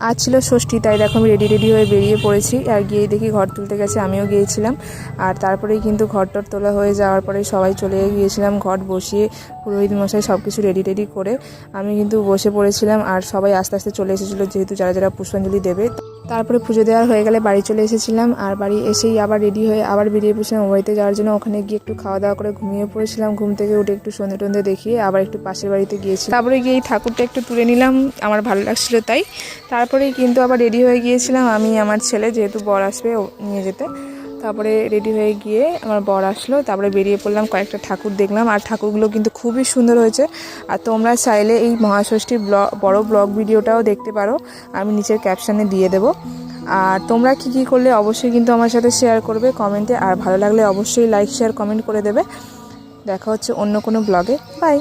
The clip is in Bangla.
আজ ছিল ষষ্ঠী, তাই দেখো আমি রেডি হয়ে বেরিয়ে পড়েছি। আর গিয়ে দেখি ঘর তুলতে গেছে, আমিও গিয়েছিলাম। আর তারপরেই কিন্তু ঘরটর তোলা হয়ে যাওয়ার পরে সবাই চলে গিয়েছিলাম ঘট বসিয়ে, পুরোহিত মশাই সব কিছু রেডি করে আমি কিন্তু বসে পড়েছিলাম। আর সবাই আস্তে আস্তে চলে এসেছিলো, যেহেতু যারা যারা পুষ্পাঞ্জলি দেবে। তারপরে পুজো দেওয়ার হয়ে গেলে বাড়ি চলে এসেছিলাম। আর বাড়ি এসেই আবার রেডি হয়ে আবার বেরিয়ে পড়েছিলাম ও বাড়িতে যাওয়ার জন্য। ওখানে গিয়ে একটু খাওয়া দাওয়া করে ঘুমিয়ে পড়েছিলাম। ঘুম থেকে উঠে একটু সন্ধে টন্ধে দেখিয়ে আবার একটু পাশের বাড়িতে গিয়েছি। তারপরে গিয়ে এই ঠাকুরটা একটু তুলে নিলাম, আমার ভালো লাগছিলো তাই। তারপরেই কিন্তু আবার রেডি হয়ে গিয়েছিলাম আমি, আমার ছেলে, যেহেতু বর আসবে ও নিয়ে যেতে। তারপরে রেডি হয়ে গিয়ে আমার বর আসলো, তারপরে বেরিয়ে পড়লাম, কয়েকটা ঠাকুর দেখলাম। আর ঠাকুরগুলো কিন্তু খুবই সুন্দর হয়েছে। আর তোমরা চাইলে এই মহাষষ্ঠীর বড় ব্লগ ভিডিওটাও দেখতে পারো, আমি নিচের ক্যাপশানে দিয়ে দেবো। আর তোমরা কী করলে অবশ্যই কিন্তু আমার সাথে শেয়ার করবে কমেন্টে। আর ভালো লাগলে অবশ্যই লাইক শেয়ার কমেন্ট করে দেবে। দেখা হচ্ছে অন্য কোনো ব্লগে। বাই।